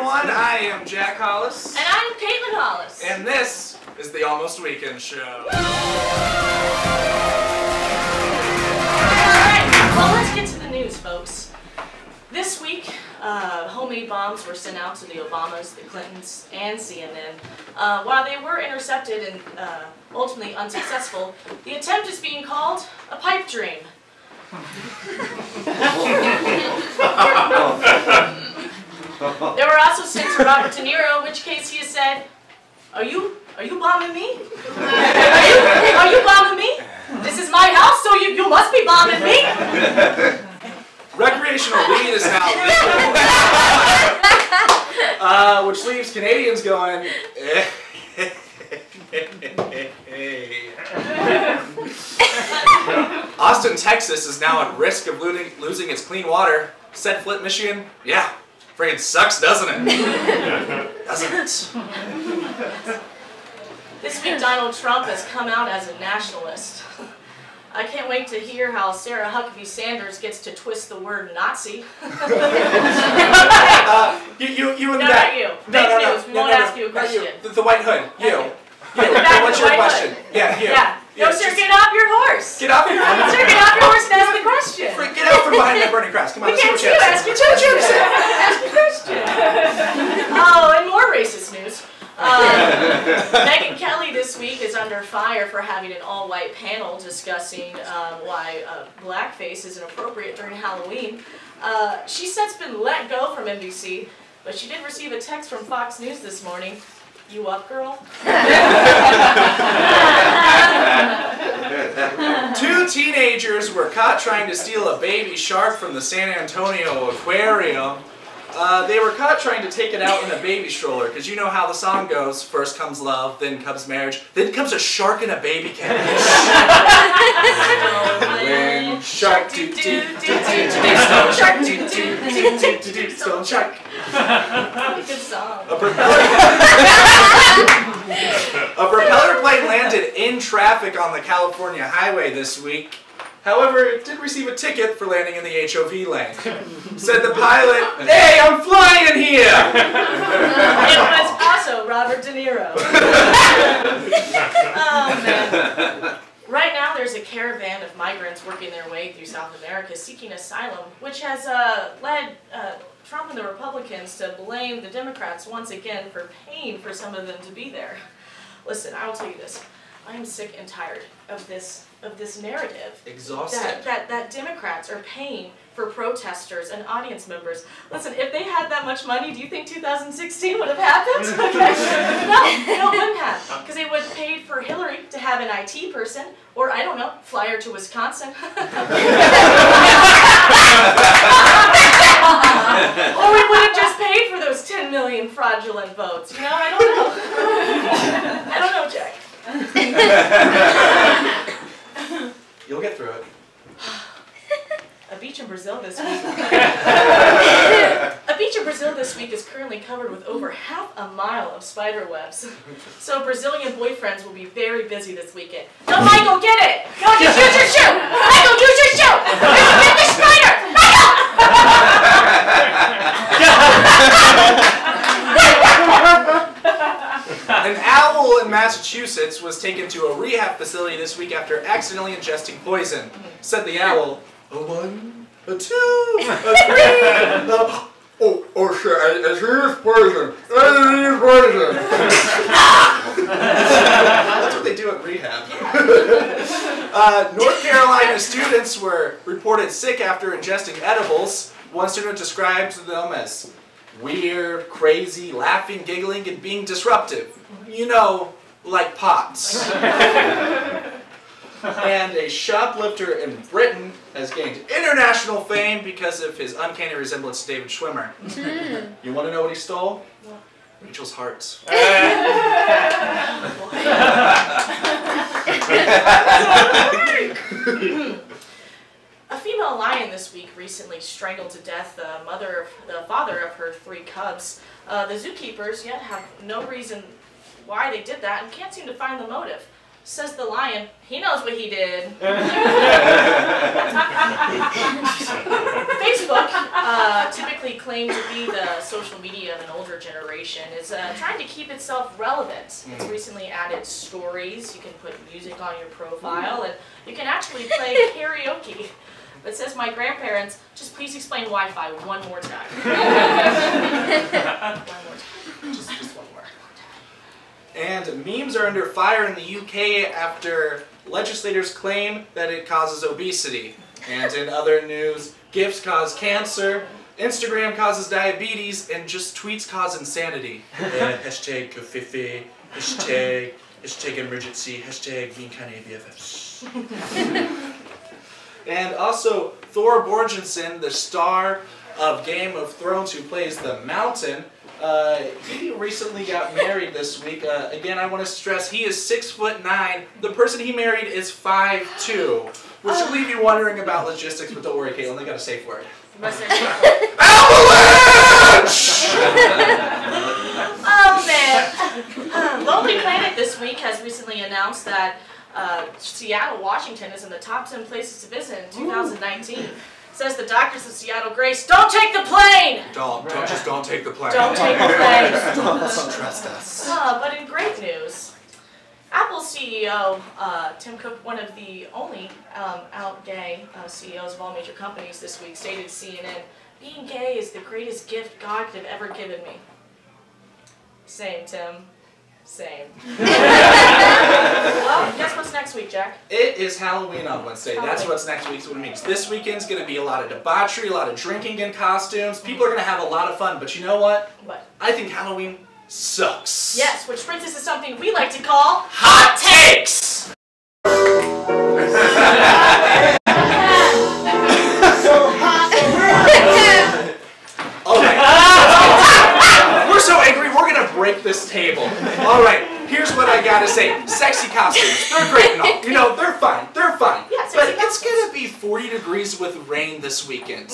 everyone. I am Jack Hollis. And I'm Caitlin Hollis. And this is the Almost Weekend Show. Alright, well, let's get to the news, folks. This week, homemade bombs were sent out to the Obamas, the Clintons, and CNN. While they were intercepted and ultimately unsuccessful, the attempt is being called a pipe dream. They were also sent to Robert De Niro, in which case he has said, Are you bombing me? Are you bombing me? This is my house, so you must be bombing me. Recreational weed is now legal, which leaves Canadians going, Austin, Texas is now at risk of losing its clean water. Said Flint, Michigan, yeah, friggin' sucks, doesn't it? Doesn't it? This week, Donald Trump has come out as a nationalist. I can't wait to hear how Sarah Huckabee Sanders gets to twist the word Nazi. You in the no, back. Not you. Fake news. We won't ask you a question. The white hood. You. What's your question? Yeah, you. Yeah. No, sir, get off your horse. Get off your horse. Sir, get off your horse and ask the question. Get out from behind that burning cross. Come on, We let's see can't what see you you. have to say. Ask your question. Oh, and more racist news. Megyn Kelly this week is under fire for having an all-white panel discussing why blackface is inappropriate during Halloween. She said it's been let go from NBC, but she did receive a text from Fox News this morning. You up, girl? Two teenagers were caught trying to steal a baby shark from the San Antonio aquarium. They were caught trying to take it out in a baby stroller, because you know how the song goes, first comes love, then comes marriage, then comes a shark in a baby carriage. When shark do do do do do stone shark do do do do do stone shark. Good song. A propeller plane landed in traffic on the California highway this week. However, it did receive a ticket for landing in the HOV lane. Said the pilot, "Hey, I'm flying here!" It was also Robert De Niro. Oh, man. Right now, there's a caravan of migrants working their way through South America seeking asylum, which has led Trump and the Republicans to blame the Democrats once again for paying for some of them to be there. Listen, I will tell you this. I am sick and tired of this narrative. Exhausted. That Democrats are paying for protesters and audience members. Listen, if they had that much money, do you think 2016 would have happened? Okay. No, it wouldn't have. Because they would have paid for Hillary to have an IT person, or I don't know, fly her to Wisconsin. Or we would have just paid for those 10 million fraudulent votes. You know, I don't know. I don't know, Jack. You'll get through it. A beach in Brazil this week. A beach in Brazil this week is currently covered with over half a mile of spider webs. So Brazilian boyfriends will be very busy this weekend. No, Michael, get it! No, just use your shoe! Michael, use your shoe! Get the spider! Michael! An owl in Massachusetts was taken to a rehab facility this week after accidentally ingesting poison. Said the owl, a 1, a 2, a 3, oh shit, I use poison. I use poison. That's what they do at rehab. North Carolina students were reported sick after ingesting edibles. One student described them as weird, crazy, laughing, giggling, and being disruptive. You know, like pots. And a shoplifter in Britain has gained international fame because of his uncanny resemblance to David Schwimmer. You want to know what he stole? What? Rachel's hearts. A female lion this week recently strangled to death the father of her 3 cubs. The zookeepers yet have no reason why they did that and can't seem to find the motive. Says the lion. He knows what he did. Facebook, typically claimed to be the social media of an older generation, is trying to keep itself relevant. It's recently added stories. You can put music on your profile, and you can actually play karaoke. But says my grandparents, just please explain Wi-Fi one more time. One more time. Just one more. And memes are under fire in the UK after legislators claim that it causes obesity. And in other news, GIFs cause cancer, Instagram causes diabetes, and just tweets cause insanity. Hashtag Kofifi, hashtag emergency, hashtag being kind of BFFs. And also, Thor Borgensen, the star of Game of Thrones who plays the Mountain, he recently got married this week. Again, I want to stress he is 6'9". The person he married is 5'2", which should leave you wondering about logistics, but don't worry, Caitlin, they got a safe word. Avalanche! Oh man! Lonely Planet this week has recently announced that Seattle, Washington is in the top 10 places to visit in 2019. Says the doctors of Seattle Grace, don't take the plane! Don't take the plane. Don't take the plane. Don't trust us. But in great news, Apple CEO Tim Cook, one of the only out gay CEOs of all major companies this week, stated to CNN, being gay is the greatest gift God could have ever given me. Same, Tim. Same. Well, guess what's next week, Jack? It is Halloween on Wednesday. That's what's next week's what it means. This weekend's going to be a lot of debauchery, a lot of drinking in costumes. People are going to have a lot of fun, but you know what? What? I think Halloween sucks. Yes, which brings us to something we like to call Hot Takes! Alright. We're so angry, we're going to break this table. Alright, here's what I gotta say. Sexy costumes, they're great and all. You know, they're fine. They're fine. Yeah, but it's gonna be 40 degrees with rain this weekend.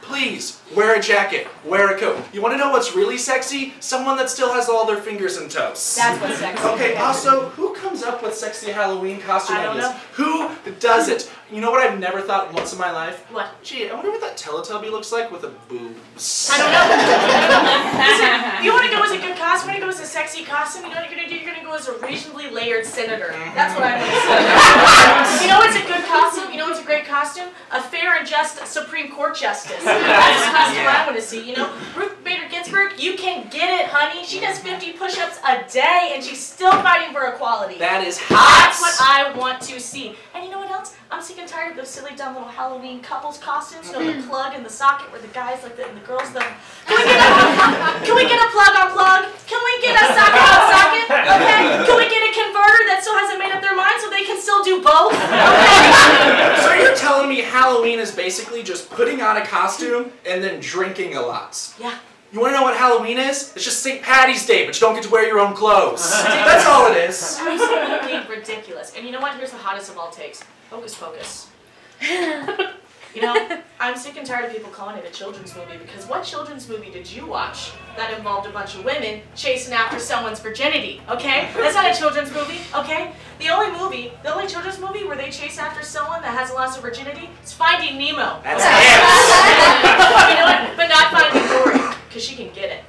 Please, wear a jacket, wear a coat. You wanna know what's really sexy? Someone that still has all their fingers and toes. That's what's sexy. Okay, also, who comes up with sexy Halloween costume I don't ideas? know. Who does it? You know what I've never thought once in my life? What? Gee, I wonder what that Teletubby looks like with a boobs. I don't know. Listen, you want to go as a good costume? You want to go as a sexy costume? You know what you're going to do? You're going to go as a reasonably layered senator. That's what I want to see. You know what's a good costume? You know what's a great costume? A fair and just Supreme Court justice. That's the costume I want to see. You know, Ruth Bader Ginsburg, you can get it, honey. She does 50 push-ups a day, and she's still fighting for equality. That is hot. That's what I want to see. And you know what else? I'm sick and tired of those silly, dumb little Halloween couples costumes. You know, the plug and the socket where the guys like that and the girls the. Can we get a plug on plug? Can we get a socket on socket? Okay. Can we get a converter that still hasn't made up their mind so they can still do both? Okay. So you're telling me Halloween is basically just putting on a costume and then drinking a lot? Yeah. You want to know what Halloween is? It's just St. Patty's Day, but you don't get to wear your own clothes. That's all it is. Absolutely ridiculous. And you know what? Here's the hottest of all takes. Hocus Pocus. You know, I'm sick and tired of people calling it a children's movie because what children's movie did you watch that involved a bunch of women chasing after someone's virginity, okay? That's not a children's movie, okay? The only children's movie where they chase after someone that has lost their virginity is Finding Nemo. That's okay? it. You know what? But not Finding Dory, because she can get it.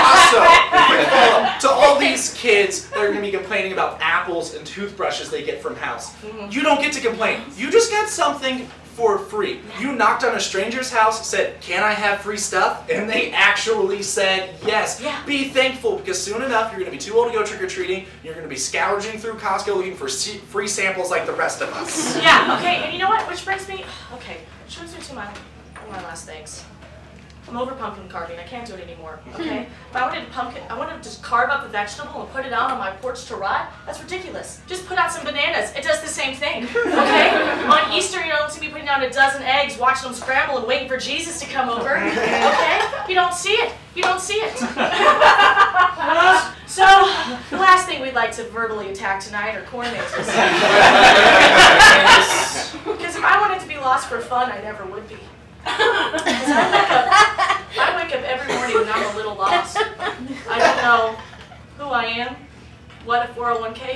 Also, quick follow-up to all these kids that are going to be complaining about apples and toothbrushes they get from house. You don't get to complain. You just got something for free. You knocked on a stranger's house, said, "Can I have free stuff?" And they actually said yes. Yeah. Be thankful because soon enough you're going to be too old to go trick-or-treating. You're going to be scourging through Costco looking for free samples like the rest of us. Yeah, okay, and you know what? Which brings me to my last things. I'm over pumpkin carving. I can't do it anymore, okay? If I wanted I wanted to just carve up a vegetable and put it out on my porch to rot. That's ridiculous. Just put out some bananas. It does the same thing, okay? On Easter, you don't see me putting out a dozen eggs, watching them scramble and waiting for Jesus to come over, okay? You don't see it. You don't see it. So, the last thing we'd like to verbally attack tonight are corn mazes. Because if I wanted to be lost for fun, I never would be. I wake up every morning and I'm a little lost. I don't know who I am, what a 401k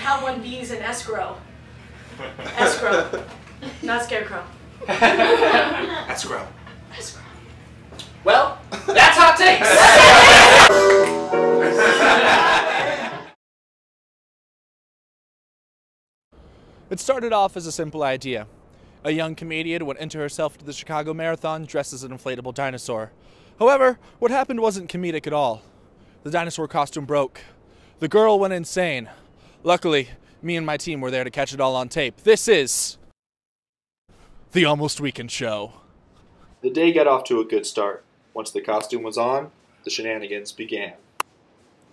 how one bees an escrow. Escrow, not scarecrow. Escrow. Escrow. Well, that's hot takes! It started off as a simple idea. A young comedian would enter herself to the Chicago Marathon dressed as an inflatable dinosaur. However, what happened wasn't comedic at all. The dinosaur costume broke. The girl went insane. Luckily, me and my team were there to catch it all on tape. This is the Almost Weekend Show. The day got off to a good start. Once the costume was on, the shenanigans began.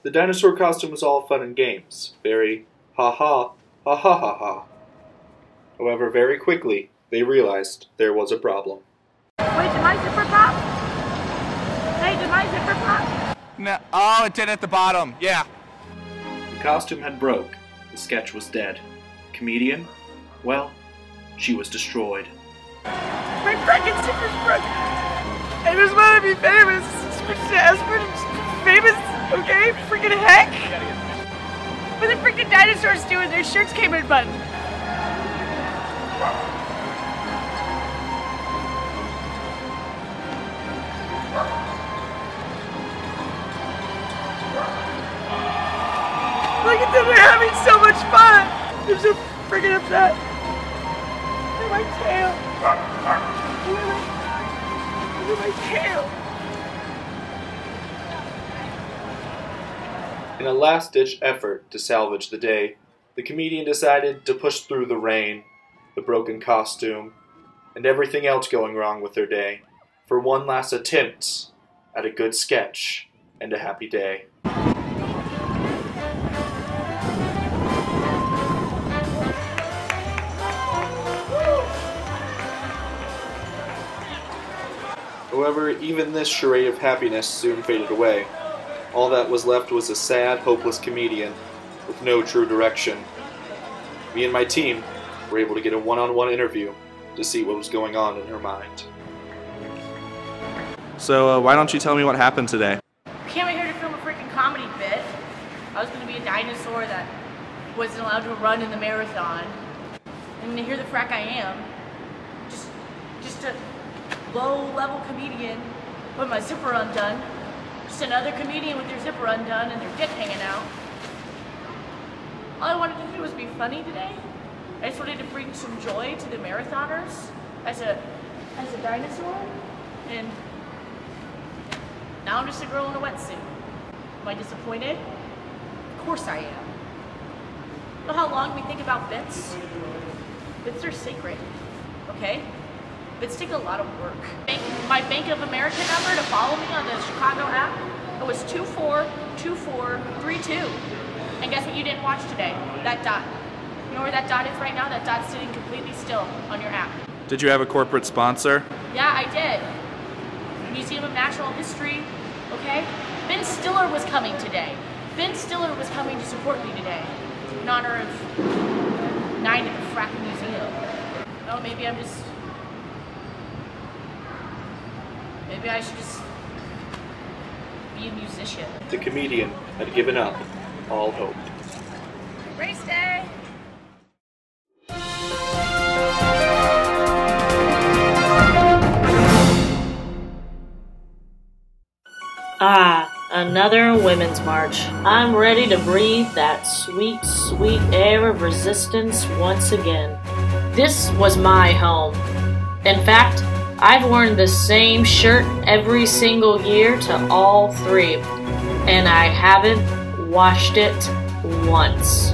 The dinosaur costume was all fun and games. Very ha-ha, ha-ha-ha-ha. However, very quickly, they realized there was a problem. Wait, did my zipper pop? Hey, did my zipper pop? No, oh, it did at the bottom, yeah. The costume had broke. The sketch was dead. Comedian? Well, she was destroyed. My freaking zipper's broke. I just want to be famous. Famous, okay? Freaking heck. What the freaking dinosaurs doing? Their shirts came unbuttoned. Look at them, they're having so much fun! I'm so freaking upset. Look at my tail. Look at my tail. In a last-ditch effort to salvage the day, the comedian decided to push through the rain, the broken costume, and everything else going wrong with their day for one last attempt at a good sketch and a happy day. However, even this charade of happiness soon faded away. All that was left was a sad, hopeless comedian with no true direction. Me and my team were able to get a one-on-one interview to see what was going on in her mind. So, why don't you tell me what happened today? Came out here to film a freaking comedy bit. I was going to be a dinosaur that wasn't allowed to run in the marathon. And here the frack I am. Just a low-level comedian with my zipper undone. Just another comedian with their zipper undone and their dick hanging out. All I wanted to do was be funny today. I just wanted to bring some joy to the marathoners as a dinosaur. And now I'm just a girl in a wetsuit. Am I disappointed? Of course I am. You know how long we think about bits? Bits are sacred, okay? Bits take a lot of work. My Bank of America number to follow me on the Chicago app, it was 242432. And guess what you didn't watch today? That dot. You know where that dot is right now? That dot's sitting completely still on your app. Did you have a corporate sponsor? Yeah, I did. Museum of Natural History, okay? Ben Stiller was coming today. Ben Stiller was coming to support me today in honor of 9 at the fracking museum. Oh, maybe I should just be a musician. The comedian had given up all hope. Race day! Ah, another women's march. I'm ready to breathe that sweet, sweet air of resistance once again. This was my home. In fact, I've worn the same shirt every single year to all 3, and I haven't washed it once.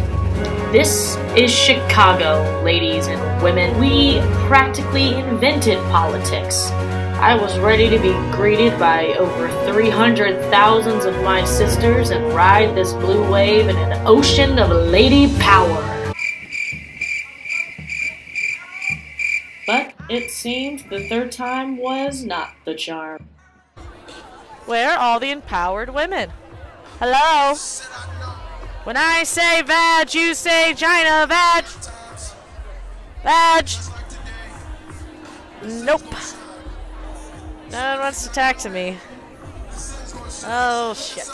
This is Chicago, ladies and women. We practically invented politics. I was ready to be greeted by over 300,000 of my sisters and ride this blue wave in an ocean of lady power. But it seemed the third time was not the charm. Where are all the empowered women? Hello? When I say vag, you say Gina, vag. Vag. Nope. No one wants to talk to me. Oh, shit.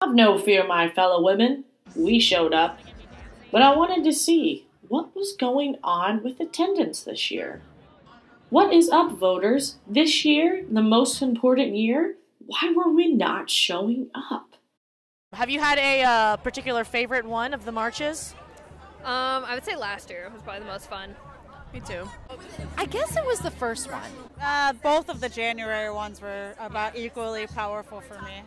Have no fear, my fellow women. We showed up. But I wanted to see what was going on with attendance this year. What is up, voters? This year, the most important year, why were we not showing up? Have you had a particular favorite one of the marches? I would say last year was probably the most fun. Me too. I guess it was the first one. Both of the January ones were about equally powerful for me.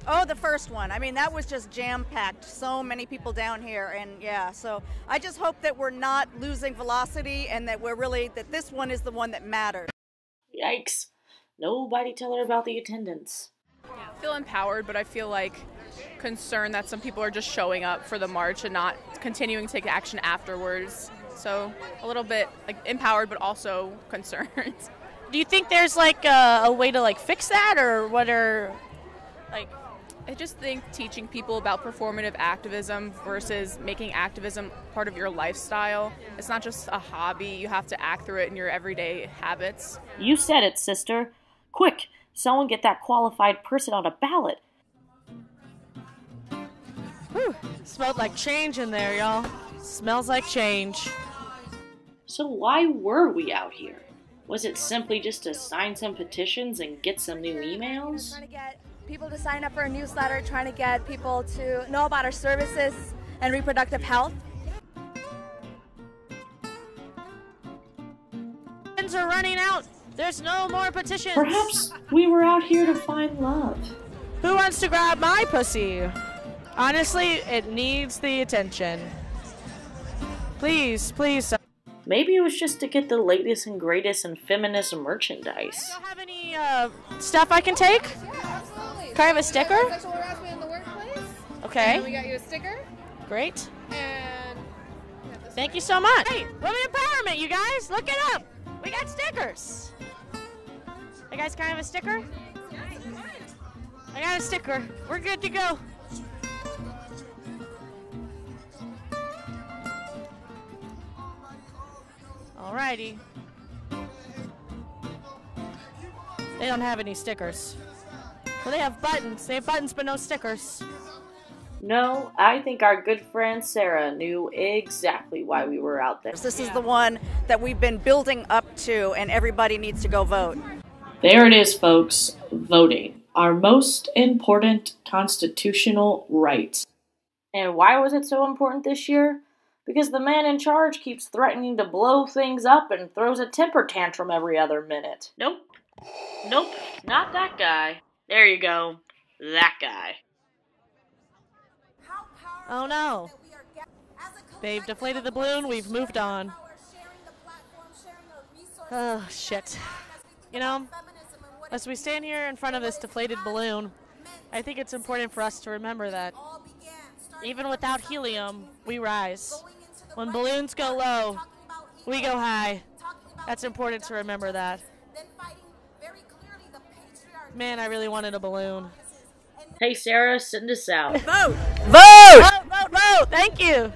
Oh, the first one. I mean, that was just jam-packed. So many people down here, and yeah, so I just hope that we're not losing velocity and that that this one is the one that matters. Yikes. Nobody tell her about the attendance. I feel empowered, but I feel like concerned that some people are just showing up for the march and not continuing to take action afterwards. So a little bit like empowered, but also concerned. Do you think there's like a way to like fix that, or what are like? I just think teaching people about performative activism versus making activism part of your lifestyle. It's not just a hobby. You have to act through it in your everyday habits. You said it, sister. Quick, someone get that qualified person on a ballot. Whew, smelled like change in there, y'all. Smells like change. So why were we out here? Was it simply just to sign some petitions and get some new emails? Trying to get people to sign up for a newsletter, trying to get people to know about our services and reproductive health. Petitions are running out. There's no more petitions. Perhaps we were out here to find love. Who wants to grab my pussy? Honestly, it needs the attention. Please, please. Maybe it was just to get the latest and greatest in feminist merchandise. Do you have any stuff I can take? Yeah, absolutely. Can I have a sticker? Sexual harassment in the workplace. Okay. And we got you a sticker. Great. And thank you so much. Hey, women empowerment, you guys. Look it up. We got stickers. Hey guys, can I have a sticker? I got a sticker. We're good to go. Alrighty. They don't have any stickers. Well, they have buttons. They have buttons, but no stickers. No, I think our good friend Sarah knew exactly why we were out there. This is the one that we've been building up to, and everybody needs to go vote. There it is, folks. Voting. Our most important constitutional right. And why was it so important this year? Because the man in charge keeps threatening to blow things up and throws a temper tantrum every other minute. Nope. Nope, not that guy. There you go. That guy. Oh no. They've deflated the balloon, we've moved on. Oh, shit. You know, as we stand here in front of this deflated balloon, I think it's important for us to remember that even without helium, we rise. When balloons go low, we go high. That's important to remember that. Man, I really wanted a balloon. Hey, Sarah, send us out. Vote! Vote! Vote, vote, vote! Thank you!